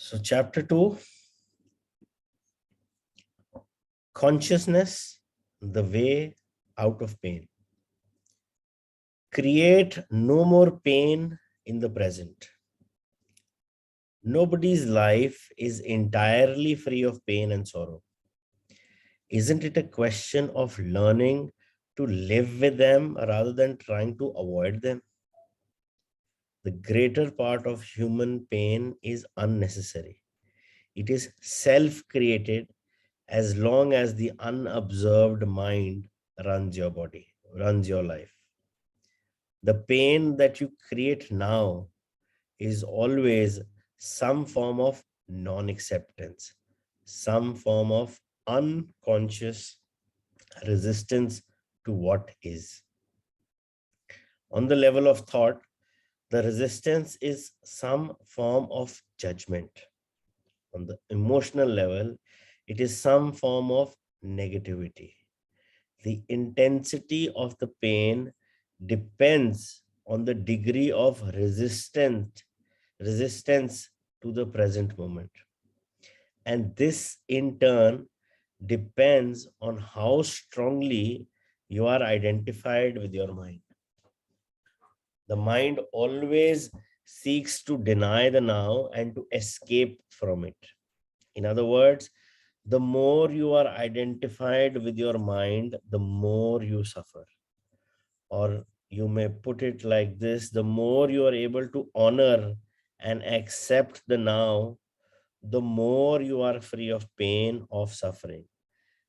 So chapter 2, consciousness, the way out of pain. Create no more pain in the present. Nobody's life is entirely free of pain and sorrow. Isn't it a question of learning to live with them rather than trying to avoid them? The greater part of human pain is unnecessary. It is self-created as long as the unobserved mind runs your body, runs your life. The pain that you create now is always some form of non-acceptance, some form of unconscious resistance to what is. On the level of thought, the resistance is some form of judgment. On the emotional level, it is some form of negativity. The intensity of the pain depends on the degree of resistance to the present moment. And this in turn depends on how strongly you are identified with your mind. The mind always seeks to deny the now and to escape from it. In other words, the more you are identified with your mind, the more you suffer. Or you may put it like this, the more you are able to honor and accept the now, the more you are free of pain, of suffering,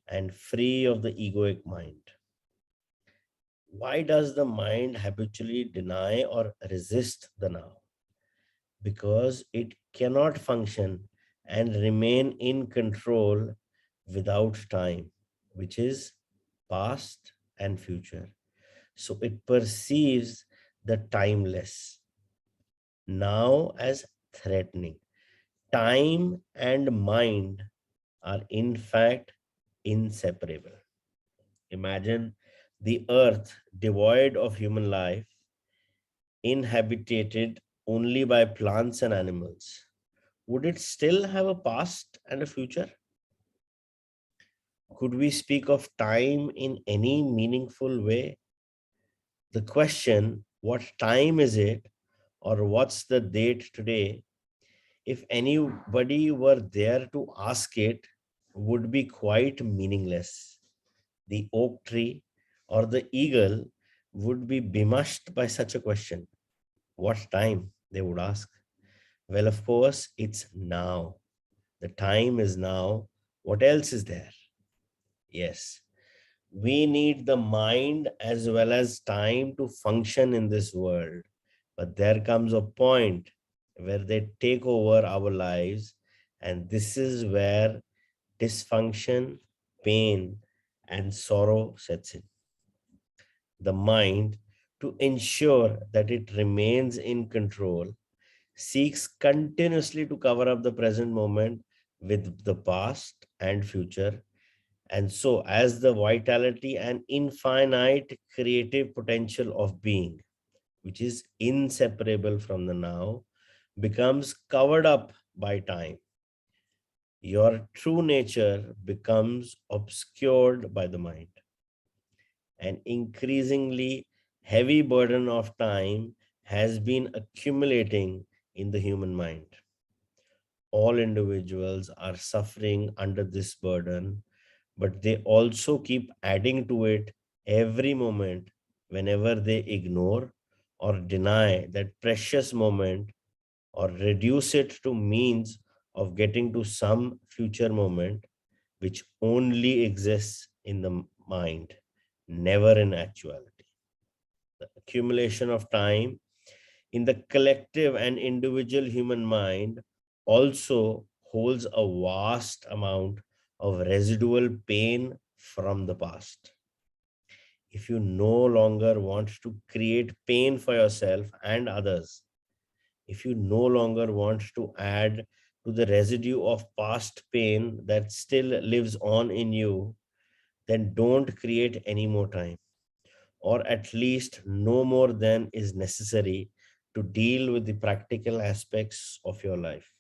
and free of the egoic mind. Why does the mind habitually deny or resist the now? Because it cannot function and remain in control without time, which is past and future. So it perceives the timeless now as threatening. Time and mind are in fact inseparable. Imagine the earth devoid of human life, inhabited only by plants and animals. Would it still have a past and a future? Could we speak of time in any meaningful way? The question, what time is it, or what's the date today, if anybody were there to ask it, would be quite meaningless. The oak tree or the eagle would be bemused by such a question. What time? They would ask. Well, of course, it's now. The time is now. What else is there? Yes, we need the mind as well as time to function in this world. But there comes a point where they take over our lives, and this is where dysfunction, pain, and sorrow sets in. The mind, to ensure that it remains in control, seeks continuously to cover up the present moment with the past and future. And so, as the vitality and infinite creative potential of being, which is inseparable from the now, becomes covered up by time, your true nature becomes obscured by the mind. An increasingly heavy burden of time has been accumulating in the human mind. All individuals are suffering under this burden, but they also keep adding to it every moment whenever they ignore or deny that precious moment or reduce it to means of getting to some future moment which only exists in the mind, never in actuality. The accumulation of time in the collective and individual human mind also holds a vast amount of residual pain from the past. If you no longer want to create pain for yourself and others, if you no longer want to add to the residue of past pain that still lives on in you, then don't create any more time, or at least no more than is necessary to deal with the practical aspects of your life.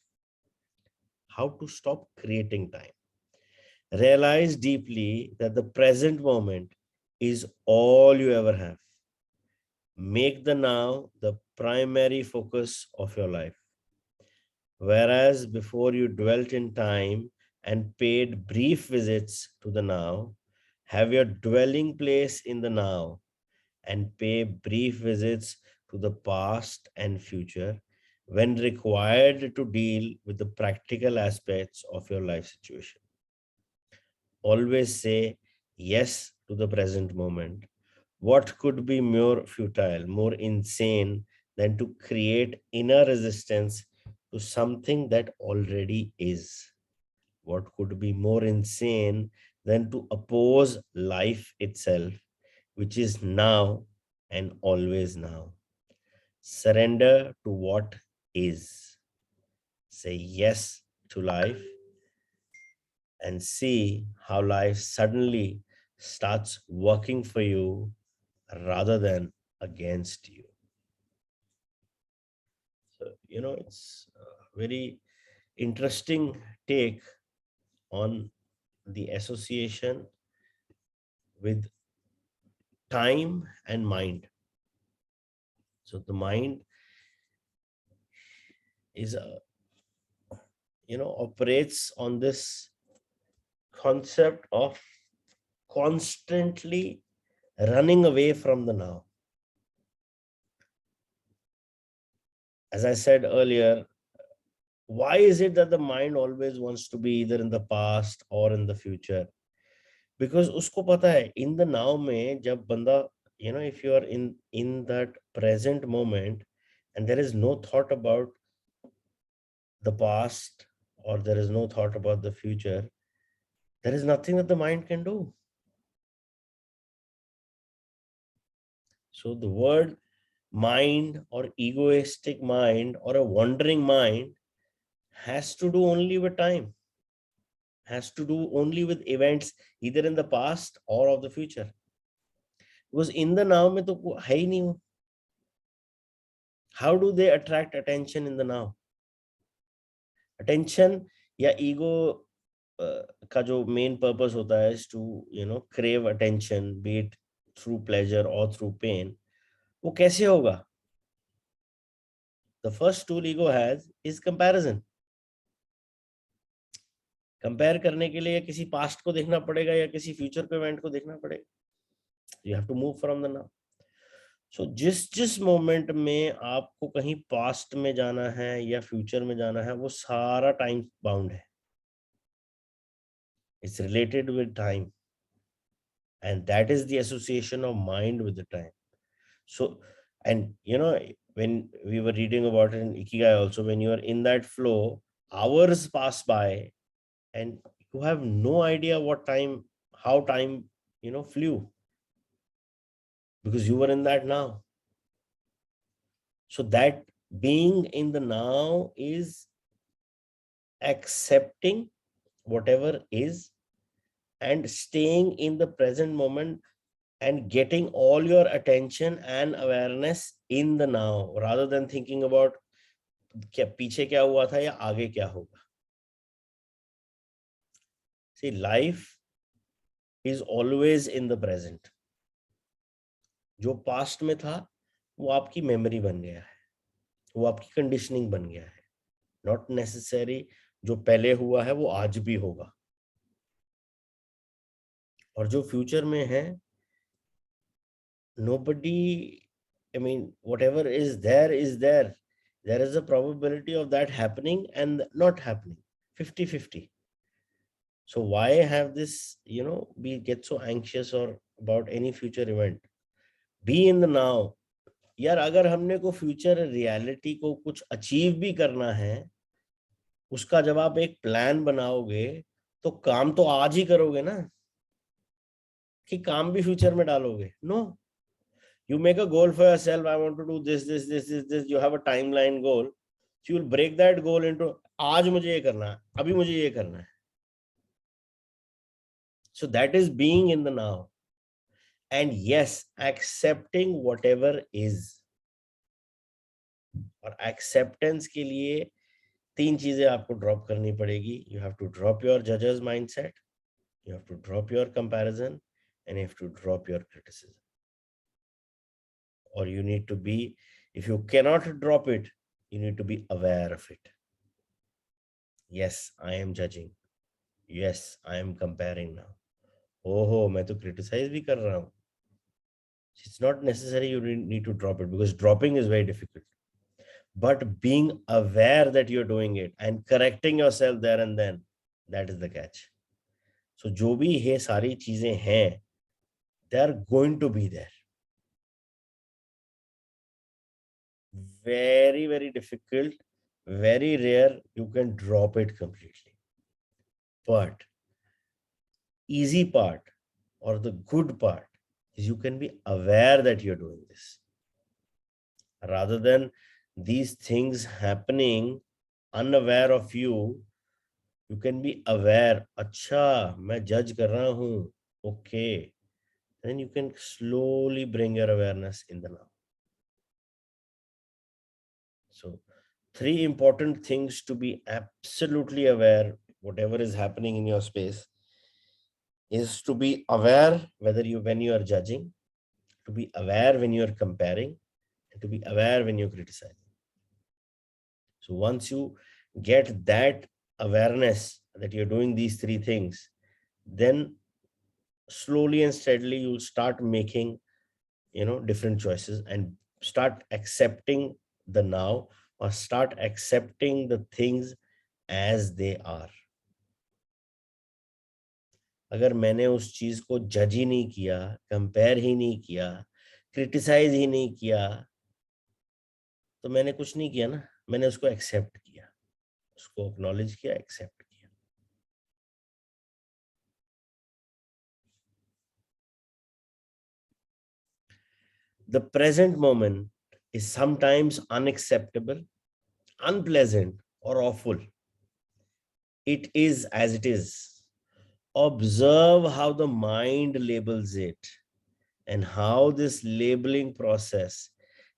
how to stop creating time. Realize deeply that the present moment is all you ever have. Make the now the primary focus of your life. Whereas before you dwelt in time and paid brief visits to the now, have your dwelling place in the now and pay brief visits to the past and future when required to deal with the practical aspects of your life situation. Always say yes to the present moment. What could be more futile, more insane than to create inner resistance to something that already is? What could be more insane than to oppose life itself, which is now and always now? Surrender to what is. Say yes to life and see how life suddenly starts working for you rather than against you. So, it's a very interesting take on the association with time and mind. So the mind is operates on this concept of constantly running away from the now. As I said earlier, why is it that the mind always wants to be either in the past or in the future? Because usko pata hai in the now mein jab banda, if you are in that present moment and there is no thought about the past or there is no thought about the future, there is nothing that the mind can do. So the word mind or egoistic mind or a wandering mind has to do only with time, has to do only with events either in the past or of the future. Because in the now mein to hai hi nahi wo. How do they attract attention in the now? Attention या ego का जो main purpose होता है is to crave attention, be it through pleasure or through pain. वो कैसे होगा? The first tool ego has is comparison. Compare करने के लिए किसी पास्ट को देखना पड़ेगा या किसी फ्यूचर के इवेंट को देखना पड़ेगा. You have to move from the now. So जिस जिस मोमेंट में आपको कहीं पास्ट में जाना है या फ्यूचर में जाना है, वो सारा टाइम बाउंड है. It's related with time. And that is the association of mind with the time. So, and when we were reading about it in Ikigai also, when you are in that flow, hours pass by and you have no idea how time, flew because you were in that now. So that being in the now is accepting whatever is and staying in the present moment and getting all your attention and awareness in the now rather than thinking about क्या पीछे क्या हुआ था या आगे क्या होगा. See, life is always in the present. जो पास्ट में था वो आपकी मेमोरी बन गया है, वो आपकी कंडीशनिंग बन गया है. नॉट नेसेसरी जो पहले हुआ है वो आज भी होगा. और जो फ्यूचर में है, nobody, I mean, whatever is there is there. There is a probability of that happening and not happening, 50-50. So why have this, we get so anxious or about any future event? Be in the now. यार अगर हमने को future reality को कुछ achieve भी करना है, उसका जब आप एक प्लान बनाओगे तो काम तो आज ही करोगे ना, कि काम भी फ्यूचर में डालोगे. No, you make a goal for yourself. I want to do this. You have a timeline goal. So you'll break that goal into आज मुझे ये करना है, अभी मुझे ये करना है. So that is being in the now. And yes, accepting whatever is. और acceptance के लिए तीन चीजें आपको ड्रॉप करनी पड़ेगी. You have to drop your जजेस mindset, you have to drop your comparison, and you have to drop your criticism. Or you need to be, if you cannot drop it, you need to be aware of it. Yes, I am judging. Yes, I am comparing now. Oh, मैं तो criticize भी कर रहा हूँ. It's not necessary you need to drop it, because dropping is very difficult. But being aware that you're doing it and correcting yourself there and then, that is the catch. So जो भी ये सारी चीजें हैं, they are going to be there. Very, very difficult, very rare you can drop it completely. But easy part or the good part is you can be aware that you're doing this, rather than these things happening unaware of you. You can be aware, अच्छा मैं judge कर रहा हूँ, okay. Then you can slowly bring your awareness in the now. So 3 important things to be absolutely aware whatever is happening in your space is to be aware whether you when you are judging, to be aware when you are comparing, and to be aware when you're criticizing. So once you get that awareness that you're doing these 3 things, then slowly and steadily you'll start making, different choices and start accepting the now, or start accepting the things as they are. अगर मैंने उस चीज को जज ही नहीं किया, compare ही नहीं किया, क्रिटिसाइज ही नहीं किया, तो मैंने कुछ नहीं किया ना. मैंने उसको एक्सेप्ट किया, उसको एक्नॉलेज किया, एक्सेप्ट किया. The present moment is sometimes unacceptable, unpleasant, or awful. It is as it is. Observe how the mind labels it, and how this labeling process,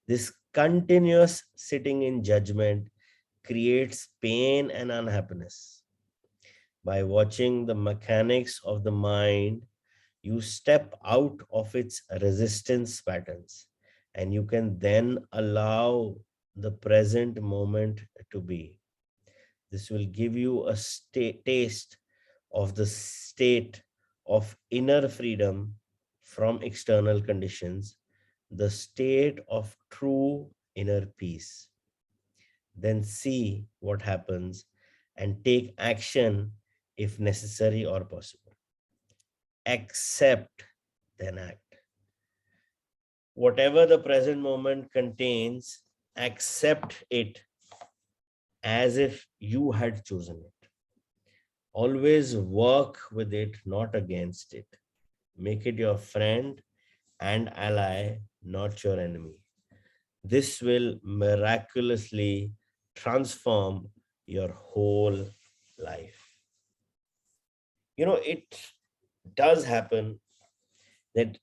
this continuous sitting in judgment, creates pain and unhappiness. By watching the mechanics of the mind, you step out of its resistance patterns, and you can then allow the present moment to be. This will give you a taste of the state of inner freedom from external conditions, the state of true inner peace. Then see what happens and take action if necessary or possible. Accept, then act. Whatever the present moment contains, accept it as if you had chosen it. Always work with it, not against it. Make it your friend and ally, not your enemy. This will miraculously transform your whole life. It does happen that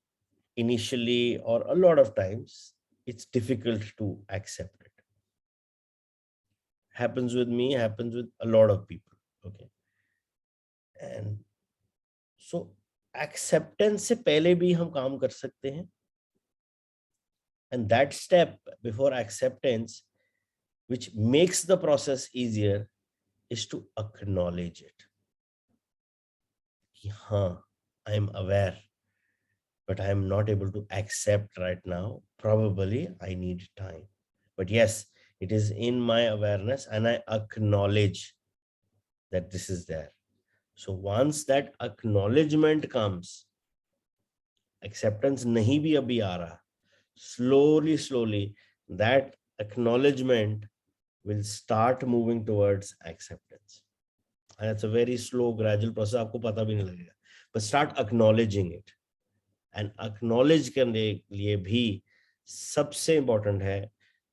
initially, or a lot of times, it's difficult to accept it. Happens with me, happens with a lot of people. Okay. And so acceptance से पहले भी हम काम कर सकते हैं. And that step before acceptance, which makes the process easier, is to acknowledge it. Haan, I am aware, but I am not able to accept right now. Probably I need time. But yes, it is in my awareness, and I acknowledge that this is there. So once that acknowledgement comes, acceptance nahi bhi abhi aa raha, slowly, that acknowledgement will start moving towards acceptance. And it's a very slow, gradual process. आपको पता भी नहीं लगेगा. But start acknowledging it. And acknowledge करने लिए भी सबसे important है,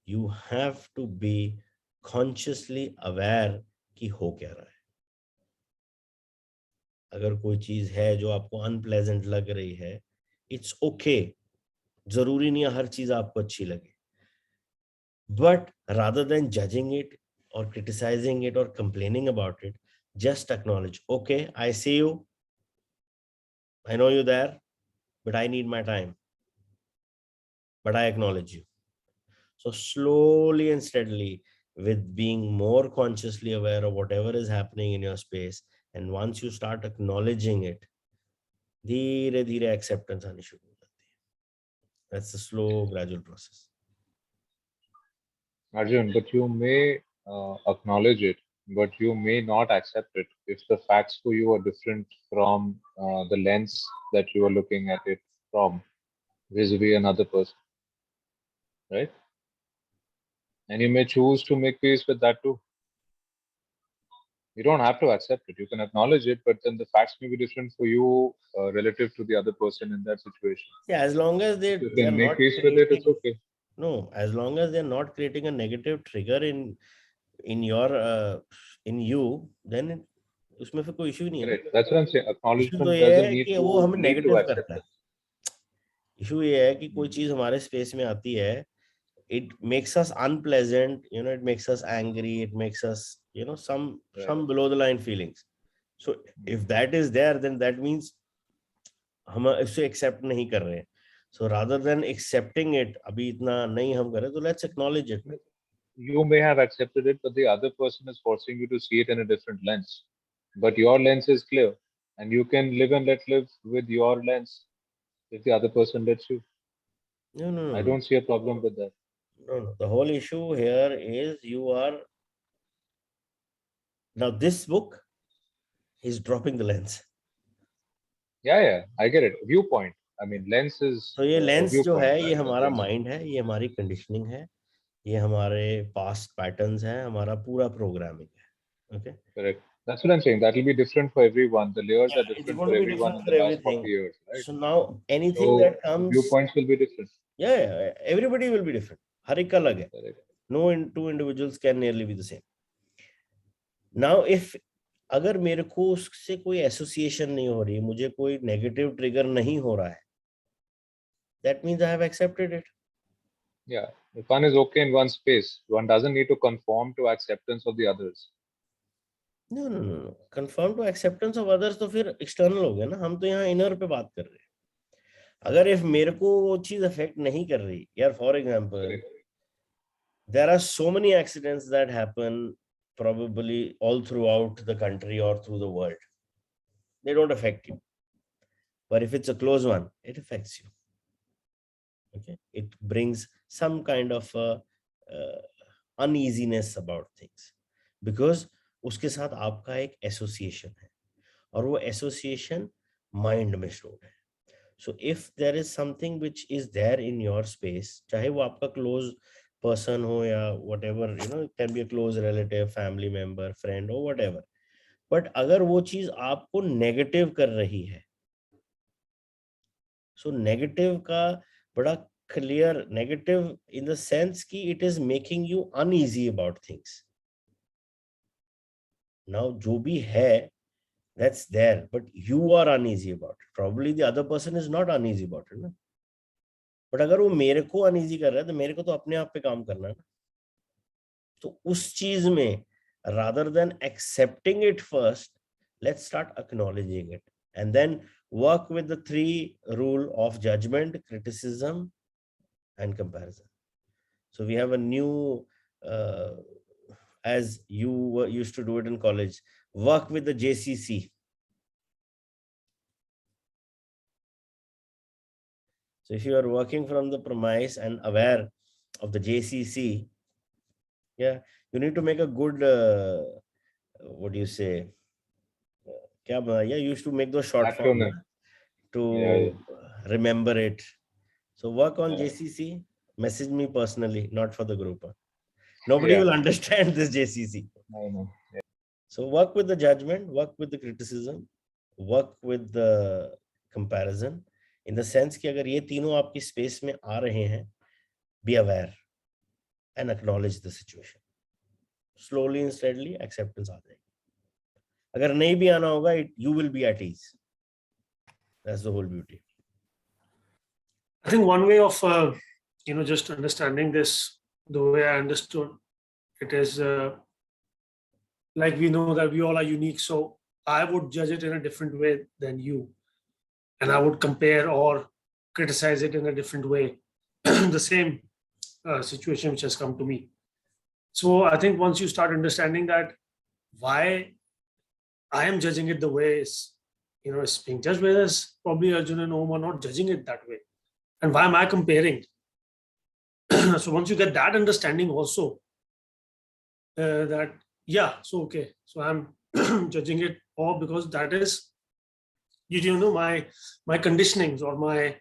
you have to be consciously aware कि हो क्या रहा है. अगर कोई चीज है जो आपको अनप्लेजेंट लग रही है, इट्स ओके. जरूरी नहीं है हर चीज आपको अच्छी लगे. But rather than judging it or criticizing it or complaining about it, just acknowledge, okay, I see you, I know you're there, but I need my time, but I acknowledge you. So slowly and steadily, with being more consciously aware of whatever is happening in your space, and once you start acknowledging it, धीरे धीरे acceptance आनी शुरू हो जाती है. That's a slow, gradual process. Arjun, but you may acknowledge it, but you may not accept it if the facts for you are different from the lens that you are looking at it from, vis-a-vis another person, right? And you may choose to make peace with that too. You don't have to accept it. You can acknowledge it, but then the facts may be different for you relative to the other person in that situation. Yeah, as long as If you they are can make not peace with it, it's creating, okay. no, as long as they're not creating a negative trigger in your in you, then उसमें फिर कोई issue नहीं है ना. Correct. That's what I'm saying. Issue तो Acknowledgement ये doesn't है need कि वो to हमें lead to नेगेटिव करता है. acceptance. इशू ये है कि कोई चीज हमारे स्पेस में आती है, it makes us unpleasant, it makes us angry, it makes us, some below the line feelings. So if that is there, then that means हम इसे accept नहीं कर रहे हैं. So rather than accepting it, अभी इतना नहीं हम करें, तो let's acknowledge it. You may have accepted it, but the other person is forcing you to see it in a different lens. But your lens is clear, and you can live and let live with your lens if the other person lets you. No. I don't see a problem with that. No. The whole issue here is you are now this book is dropping the lens. Yeah, I get it. Viewpoint. I mean, lens is तो ये a lens जो viewpoint. है, ये Right? हमारा mind है, ये हमारी conditioning है, ये हमारे पास्ट पैटर्न्स है, हमारा पूरा प्रोग्रामिंग है. Okay, Correct. That's what I'm saying. That will be different for everyone. The layers are it's different going for to be everyone different in for the last 40 everything. years, right? So now anything So that comes, viewpoints will be different. yeah, everybody will be different. हर एक का अलग है. Correct. No two individuals can nearly be the same. Now if अगर मेरे को उससे कोई association नहीं हो रही, मुझे कोई नेगेटिव ट्रिगर नहीं हो रहा है, that means I have accepted it. Yeah, if one is okay in one space, one doesn't need to conform to acceptance of the others. No. Conform to acceptance of others तो फिर external हो गया ना. हम तो यहाँ inner पे बात कर रहे हैं. अगर if मेरे को वो चीज affect नहीं कर रही, यार, for example, there are so many accidents that happen probably all throughout the country or through the world. They don't affect you. But if it's a close one, it affects you. Okay, it brings some kind of uneasiness about things because उसके साथ आपका एक association है और वो association mind में stored है. So if there is something which is there in your space, चाहे वो आपका close person हो या whatever, it can be a close relative, family member, friend or whatever, but अगर वो चीज आपको negative कर रही है, so negative का बड़ा clear negative in the sense कि it is making you uneasy about things. Now जो भी है, that's there, but you are uneasy about it. Probably the other person is not uneasy about it, ना? But अगर वो मेरे को uneasy कर रहा है, तो मेरे को तो अपने आप पे काम करना है ना. तो उस चीज में, rather than accepting it first, let's start acknowledging it and then work with the 3 rule of judgment, criticism, and comparison. So we have a new, as you used to do it in college, work with the JCC. So if you are working from the premise and aware of the JCC, yeah, you need to make a good, what do you say? Yeah, you used to make those short forms to remember it. So work on JCC, message me personally, not for the group. Nobody will understand this JCC. I know. Yeah. So work with the judgment, work with the criticism, work with the comparison, in the sense कि अगर ये तीनों आपकी space में आ रहे हैं, be aware and acknowledge the situation. Slowly and steadily acceptance आ जाएगी. अगर नहीं भी आना होगा, you will be at ease. That's the whole beauty. I think one way of just understanding this, the way I understood it is like we know that we all are unique. So I would judge it in a different way than you, and I would compare or criticize it in a different way. The same situation which has come to me. So I think once you start understanding that why I am judging it the way it's being judged, whereas probably Arjun and Om are not judging it that way. And why am I comparing? So once you get that understanding also, that so okay, so I'm judging it all because that is my conditionings or my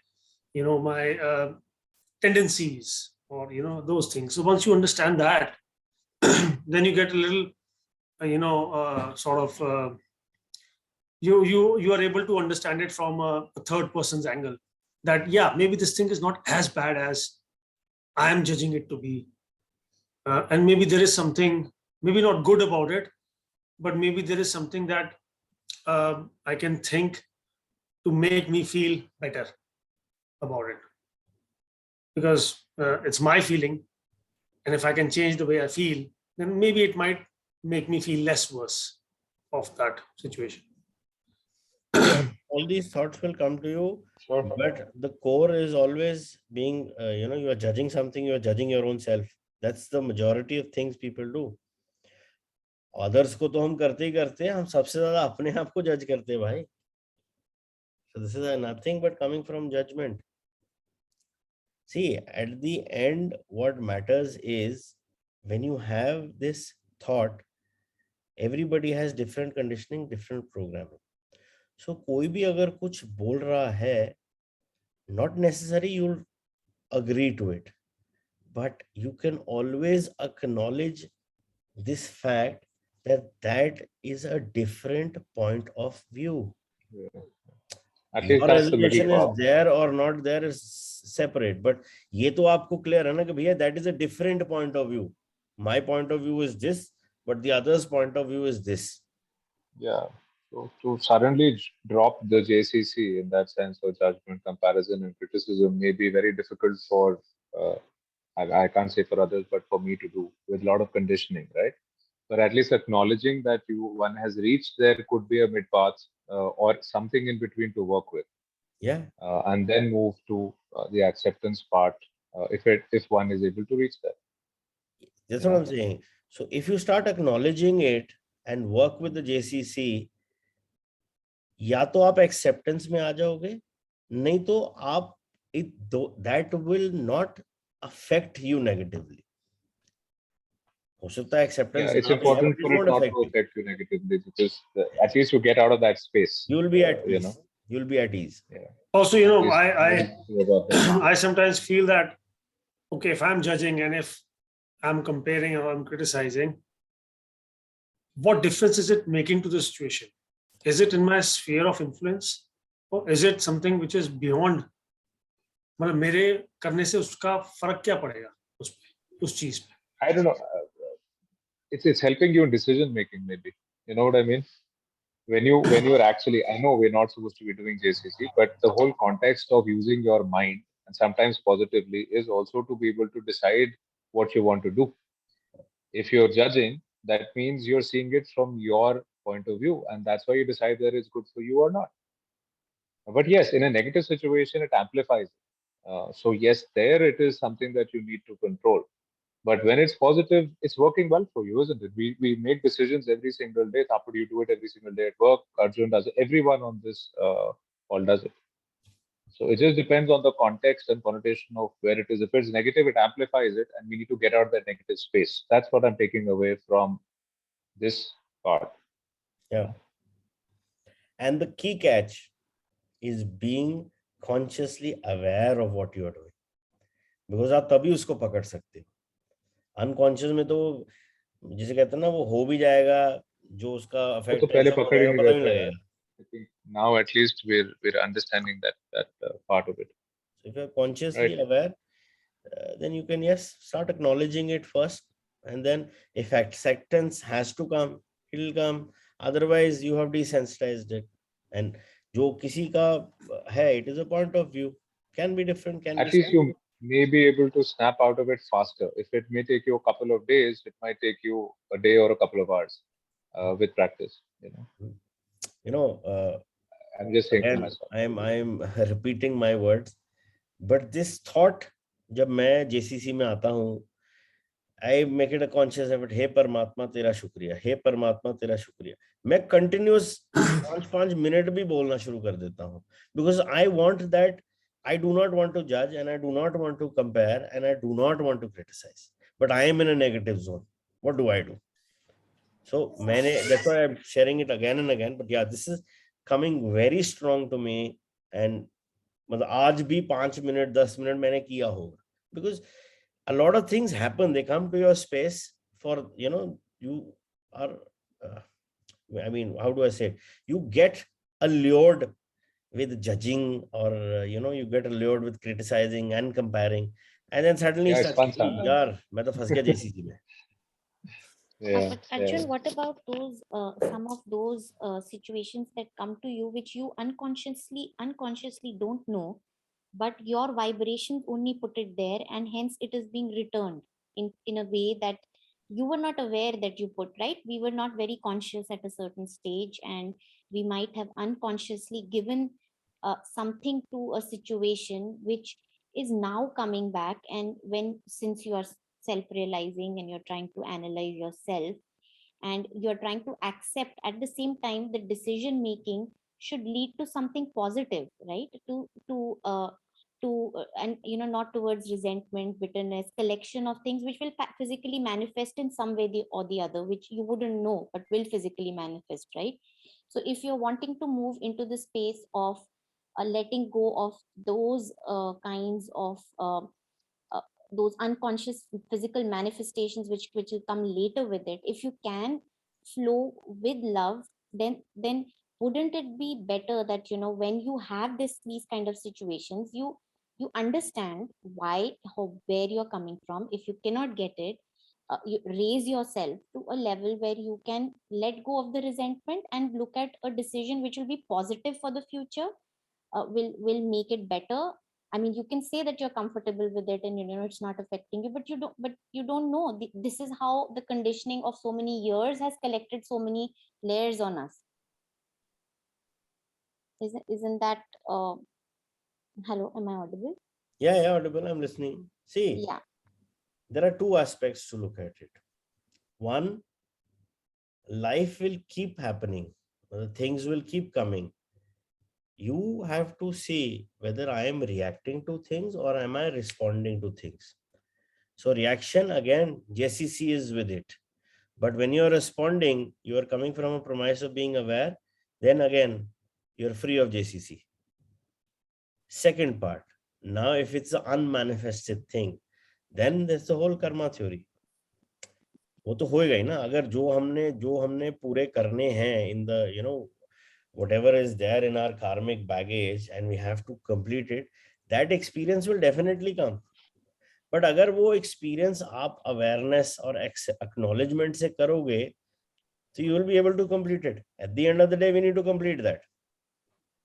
tendencies or those things. So once you understand that, then you get a little sort of you are able to understand it from a third person's angle, that maybe this thing is not as bad as I am judging it to be, and maybe there is something maybe not good about it, but maybe there is something that I can think to make me feel better about it, because it's my feeling, and if I can change the way I feel, then maybe it might make me feel less worse of that situation. All these thoughts will come to you, Sure. but the core is always being, you are judging something, you are judging your own self. That's the majority of things people do. Others को तो हम करते ही करते हैं, हम सबसे ज्यादा अपने आप को जज करते हैं भाई. So this is nothing but coming from judgment. See, at the end, what matters is when you have this thought, everybody has different conditioning, different programming. So कोई भी अगर कुछ बोल रहा है, not necessary you'll agree to it, but you can always acknowledge this fact that that is a different point of view. Yeah. At Your least that's the middle reservation is path. there or not there is separate, but ये तो आपको clear है ना कि भैया that is a different point of view. My point of view is this, but the other's point of view is this. Yeah. So to suddenly drop the JCC in that sense of judgment, comparison, and criticism may be very difficult for, I can't say for others, but for me to do with a lot of conditioning, right? But at least acknowledging that one has reached there could be a mid path or something in between to work with, Yeah, and then move to the acceptance part if one is able to reach that. that's what I'm saying. So if you start acknowledging it and work with the JCC, या तो आप acceptance में आ जाओगे, नहीं तो आप that will not affect you negatively. हो सकता है acceptance Yeah, it's ना भी है, important but it for it won't not affect to you. affect you negatively because at least you get out of that space. You will be at You peace. know. You'll be at ease. Yeah. Also, At least about that. I sometimes feel that, okay, if I'm judging and if I'm comparing or I'm criticizing, what difference is it making to the situation? Is it in my sphere of influence, or is it something which is beyond? मतलब मेरे करने से उसका फर्क क्या पड़ेगा उस चीज पे? I don't know. It's helping you in decision making, maybe. You know what I mean? When you're actually, I know we're not supposed to be doing JCC, but the whole context of using your mind and sometimes positively is also to be able to decide what you want to do. If you're judging, that means you're seeing it from your point of view, and that's why you decide whether it's good for you or not. But yes, in a negative situation, it amplifies it. So yes, there it is something that you need to control. But when it's positive, it's working well for you, isn't it? We make decisions every single day. Tapu, you do it every single day at work. Arjun does it. Everyone on this all does it. So it just depends on the context and connotation of where it is. If it's negative, it amplifies it, and we need to get out of that negative space. That's what I'm taking away from this part. Yeah. And the key catch is being consciously aware of what you are doing. Because आप तभी उसको पकड़ सकते हो. Unconscious में तो जिसे कहते हैं ना वो हो भी जाएगा, जो उसका तो effect पहले ऐसा हो पकड़ ही जाएगा नहीं पता भी नहीं रहता है. लगेगा. I think now at least we're understanding that part of it. So if you're consciously aware, then you can start acknowledging it first, and then if acceptance has to come, it will come. Otherwise, you have desensitized it, and जो किसी का है, it is a point of view, can be different, can At be least you may be able to snap out of it faster. If it may take you a couple of days, it might take you a day or a couple of hours. with practice. You know, I'm just saying for again, myself. I'm repeating my words, but this thought, जब मैं JCC में आता हूँ, I make it a conscious effort. हे परमात्मा तेरा शुक्रिया, हे परमात्मा तेरा शुक्रिया. मैं continuous 5 मिनट भी बोलना शुरू कर देता हूँ, because I want that. I do not want to judge, and I do not want to compare, and I do not want to criticize. But I am in a negative zone. What do I do? So that's why I'm sharing it again and again. But yeah, this is coming very strong to me. And मतलब आज भी 5 minute 10 minute मैंने किया होगा, because a lot of things happen. They come to your space for, you are, uh, I mean, how do I say it? You get allured with judging, or, you get allured with criticizing and comparing. And then suddenly you Yeah, it's start fun thinking, sometimes. यार मैं तो फंस गया JCC में. Yeah, But yeah. Arjun, what about those some of those situations that come to you which you unconsciously don't know, but your vibrations only put it there, and hence it is being returned in a way that you were not aware that you put, right? We were not very conscious at a certain stage, and we might have unconsciously given something to a situation which is now coming back. And when, since you are self-realizing and you're trying to analyze yourself, and you're trying to accept at the same time, the decision making should lead to something positive, right? And not towards resentment, bitterness, collection of things which will physically manifest in some way or the other, which you wouldn't know but will physically manifest, right? So if you're wanting to move into the space of letting go of those kinds of those unconscious physical manifestations which will come later with it, if you can flow with love, then wouldn't it be better that when you have these kind of situations, you understand why, where you're coming from. If you cannot get it, you raise yourself to a level where you can let go of the resentment and look at a decision which will be positive for the future, will make it better. I mean, you can say that you're comfortable with it and it's not affecting you, but you don't know. This is how the conditioning of so many years has collected so many layers on us. Isn't that hello, am I audible? Yeah, audible. I'm listening. See, Yeah. there are two aspects to look at it. One, life will keep happening. Things will keep coming. You have to see whether I am reacting to things or am I responding to things. So reaction, again, JCC is with it. But when you're responding, you are coming from a premise of being aware, then again, you're free of JCC. Second part, now if it's an unmanifested thing, then there's the whole karma theory. वो तो होएगा ही ना. अगर जो हमने पूरे करने हैं in the, whatever is there in our karmic baggage, and we have to complete it, that experience will definitely come. But अगर वो experience आप awareness और acknowledgement से करोगे, so you will be able to complete it. At the end of the day, we need to complete that.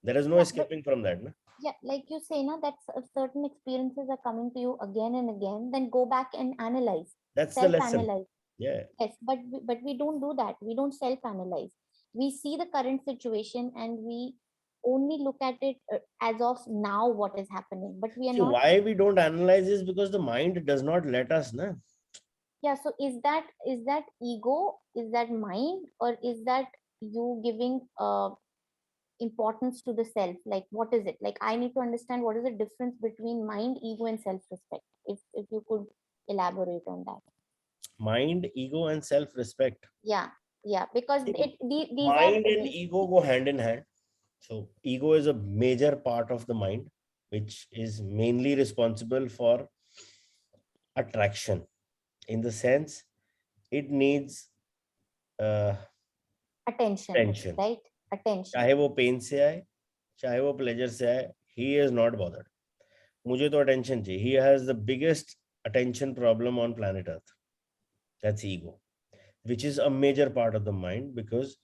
There is no Yeah, escaping from that. Na? Yeah, like you say, that certain experiences are coming to you again and again, then go back and analyze, That's the lesson. self-analyze. Yeah. Yes, but we don't do that. We don't self-analyze. We see the current situation and we only look at it as of now what is happening. But we are See, not. why we don't analyze is because the mind does not let us. Na? Yeah. So is that ego? Is that mind, or is that you giving importance to the self? Like, what is it? Like, I need to understand what is the difference between mind, ego, and self-respect. If you could elaborate on that. Mind, ego, and self-respect. Yeah, because these Mind are and ego go hand in hand. So ego is a major part of the mind, which is mainly responsible for attraction, in the sense it needs attention, right? Attention. चाहे वो pen से आए, चाहे वो pleasure से आए, he is not bothered. मुझे तो attention चाहिए. He has the biggest attention problem on planet Earth. That's ego, which is a major part of the mind, because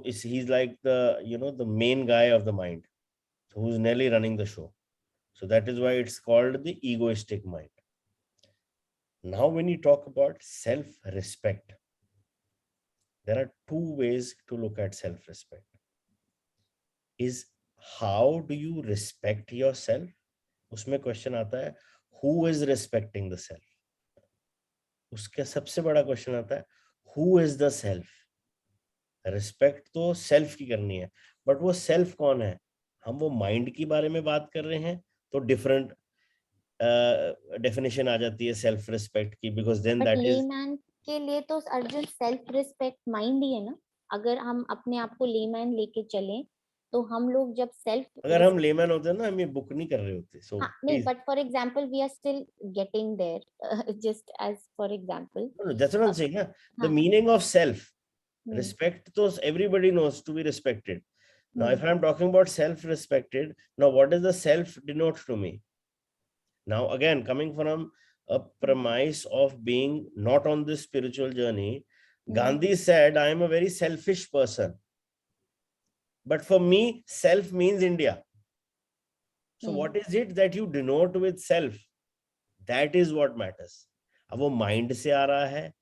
he's like the main guy of the mind, who's nearly running the show. So that is why it's called the egoistic mind. Now, when you talk about self-respect, there are two ways to look at self-respect. Is how do you respect yourself? उसमें question आता है who is respecting the self. उसका सबसे बड़ा question आता है who is the self. Respect तो self की करनी है, बट वो सेल्फ कौन है? हम वो माइंड के बारे में बात कर रहे हैं तो डिफरेंट डेफिनेशन आ जाती है सेल्फ रिस्पेक्ट की, because then but that is layman के लिए तो अर्जुन सेल्फ रिस्पेक्ट माइंड ही है ना। अगर हम अपने आप को लेमैन लेके चलें तो हम लोग जब सेल्फ अगर हम लेमैन होते ना, हम ये बुक नहीं कर रहे होते. सो हाँ नहीं, but for example we are still getting there, just as for example that's what I am saying ना, द हाँ. मीनिंग ऑफ सेल्फ respect तो everybody knows to be respected. Now if I'm talking about self respected, now what does the self denote to me? Now again, coming from a premise of being not on this spiritual journey, Gandhi said I am a very selfish person, but for me self means India. So what is it that you denote with self? That is what matters. अब वो mind से आ रहा है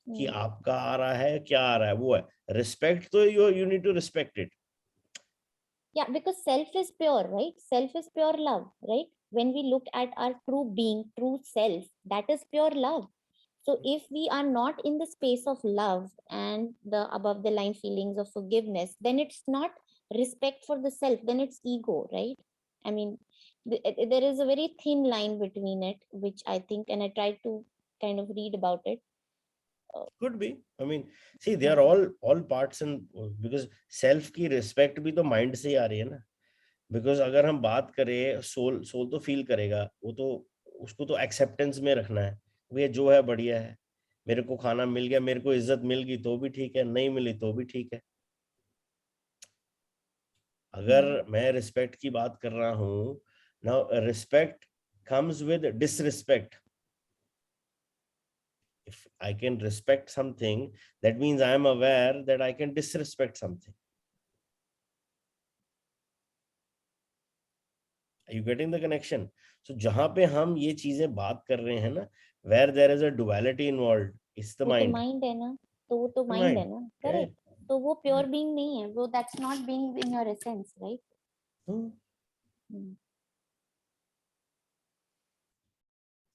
कि आपका आ रहा है, क्या आ रहा है, वो है रिस्पेक्ट. तो you need to respect it. Yeah, because self is pure, right? Self is pure love, right? When we look at our true being, true self, that is pure love. So if we are not in the space of love and the above the line feelings of forgiveness, then it's not respect for the self, then it's ego, right? I mean, there is a very thin line between it, which I think, and I tried to kind of read about it. Could be. I mean, see, they are all parts, and because self की respect भी तो mind से ही आ रही है ना. Because अगर हम बात करें सोल तो फील करेगा, वो तो उसको तो एक्सेप्टेंस में रखना है. भैया जो है बढ़िया है, मेरे को खाना मिल गया, मेरे को इज्जत मिल गई तो भी ठीक है, नहीं मिली तो भी ठीक है. अगर मैं रिस्पेक्ट की बात कर रहा हूँ, now respect comes with disrespect. If I can respect something, that means I am aware that I can disrespect something. Are you getting the connection? So जहां पे हम ये चीजें बात कर रहे हैं ना, where there is a duality involved, it's the वो तो mind. माइंड है ना, तो वो तो The माइंड mind. है ना, करेक्ट. तो वो प्योर बीइंग नहीं है, वो that's not being in your essence, right?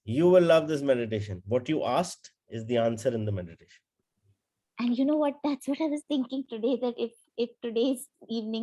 You will love this meditation. What you asked is the answer in the meditation. And you know what? That's what I was thinking today. That if today's evening